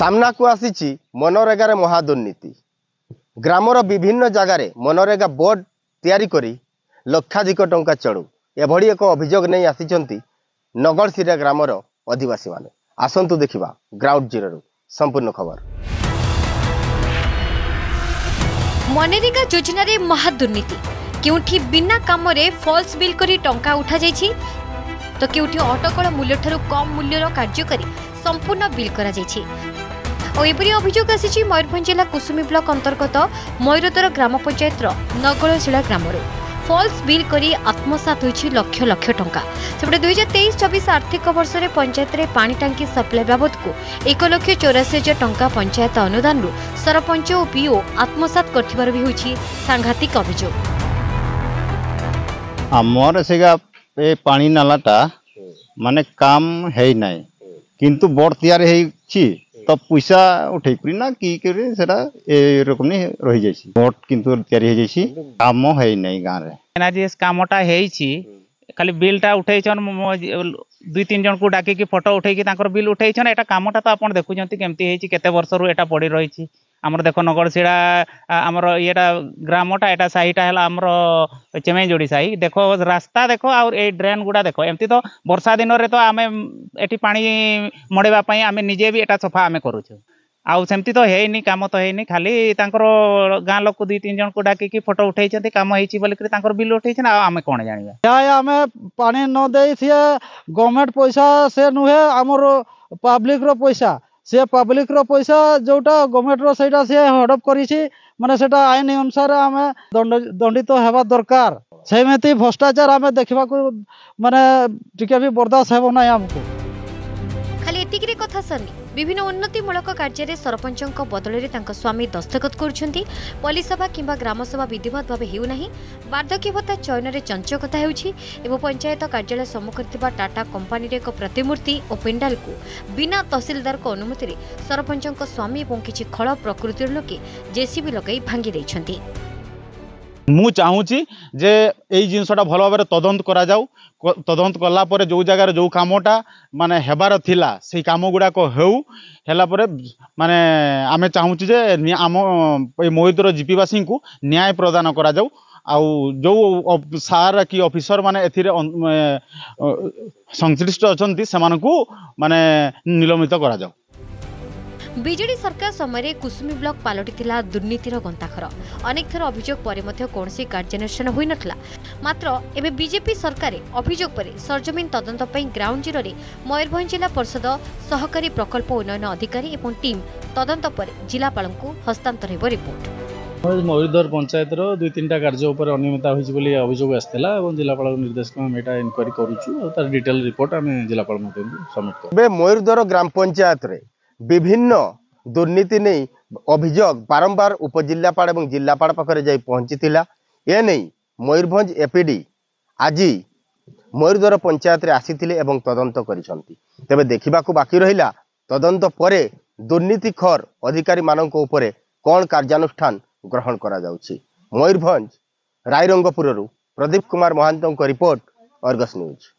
सामना को आसी मनरेगा महादुर्नीति ग्रामर विभिन्न जगार मनरेगा बोर्ड तैयारी करी लक्षाधिक टंका चढ़ू एभली एक अभियोग नहीं आसी नगरसिरा ग्रामर अधिवासी माने। आसंतु देखिबा ग्राउंड जीरो संपूर्ण खबर। मनरेगा योजना रे महादुर्नीति क्योंठी बिना काम रे फॉल्स बिल करी टंका उठा जाइछि तो क्योंठी अटकल मूल्य ठारू कम मूल्यर कार्य करी संपूर्ण बिल करा जाइछि। और एपरी अभियोग आसी मयूरभंज जिला कुसुमी ब्लॉक अंतर्गत मयूरदर ग्राम पंचायत नगरशिला ग्रामर फॉल्स बिल करी आत्मसात होइछि लक्ष लक्ष टंका। सेपटे 2023-24 आर्थिक वर्ष में पंचायत रे पानी टांकी सप्लाई बाबद को 1,84,000 टंका पंचायत अनुदान सरपंच और पीओ आत्मसात करथिबार भी होइछि सांघातिक अभियोग। आमर सेगा ए पानी नालाटा माने काम है नाय किंतु बोर्ड तैयार है तो पैसा उठे ना कि सेटा ए रकम नहीं रही जाइछि बोर्ड किंतु तैयार है जाइछि काम है नै गां रे ना जे कामटा हेइछि खाली बिलटा उठैछन 2-3 जन को डाकी की फोटो उठै की तांकर बिल उठैछन एटा कामटा तो आपण देखुचंती केमती हेइछि केते वर्ष रु एटा पड़ी रहिछि। आमर देखो नगरशिला आमर येटा ग्रामटा एटा साहीटा हला आमर चेमेई जोड़ी साही देखो रास्ता देखो और ए ड्रेन गुडा देखो एमती तो वर्षा दिन रे तो आमे एटी पानी मडेबा पई आमे निजे भी एटा सफा आमे करूछु आउ सेमती तो हेइनी काम तो हेइनी खाली तांकर गां लोक 2-3 जन को डाकी की फोटो उठैछथि काम हेइछि बोली कि तांकर बिल उठैछन आ आमे कोन जानिबा या आमे पानी न देई थिए गवर्नमेंट पैसा से नुहे हमर पब्लिक रो पैसा से पब्लिक रो पैसा जोटा गवर्नमेंट रो सेटा से हडप करिछि माने सेटा आईन अनुसार आमे दंडित हेबा दरकार सेमेति भ्रष्टाचार आमे देखबा को माने टिके भी बर्दाश्त हेबो नै हमको। खाली एतिकरे कथा सरनी विभिन्न उन्नतिमूलक कार्य सरपंच बदल में स्वामी दस्तखत करुछंती पलिसभा किंबा ग्रामसभा विधिवत भाव हेउना वार्धक्य भत्ता चयन में चंचकता हेउछि एवं पंचायत कार्यालय सम्मुखରେ ଥିବା टाटा कंपनी एक प्रतिमूर्ति और पेंडाल को बिना तहसीलदार को अनुमति रे सरपंच स्वामी और किछि खल प्रकृतिर लोके जेसीबी लगाई भांगी दैछंती। मु चाहूची जे एई जिनसटा भल भाव तदंत करा जाऊ तदंत कला परे जो जगार जो कामटा माने हेबार थिला से काम गुड़ाक हेउ हेला परे माने आमे चाहूची जे आम मयूरदर जीपीवासी को न्याय प्रदान करा जाऊ आउ जो सार कि ऑफिसर माने एथिरे संश्लिष्ट अछंती सेमानकु माने निलंबित करा जाऊ। बीजेडी सरकार समय कुसुमी ब्लॉक पलटि दुर्नीतिर गंताखर अनेक थर अभियोग पर कौन कार्यानुष्ठान होई नथला मात्र एबे बीजेपी सरकार अभियोग पर सरजमीन तदंत पई ग्राउंड जीरो रे मयूरभंज जिला परिषद सहकारी प्रकल्प उन्नयन अधिकारी एवं टीम तदंत पर जिलापाल को हस्तांतर हेबो रिपोर्ट। मयूरदर पंचायत 2-3टा कार्य उपर अनियमितता होइछि बोली अभियोग आस्थिला एवं जिलापाल निर्देश को हम एटा इनक्वारी करूछु तार डिटेल रिपोर्ट हम जिलापाल मते सबमिट कर। बे मयूरदर ग्राम पंचायत रे विभिन्न दुर्नीति नहीं अभियोग बारंबार उपजिल्लापाल और जिलापाल पाखरे जाई पहुंचीथिला ए नहीं मयूरभंज एपीडी आज मयूरदर पंचायत रे आसीथिले एवं तदंत करिसंती। तबे देखिबाकू बाकी रहिला तदंत परे दुर्नीतिखोर अधिकारी मानक उपरे कौन कार्यानुष्ठान ग्रहण करा जाउछि। मयूरभंज रायरंगपुररू प्रदीप कुमार महांतों को रिपोर्ट अर्गस न्यूज।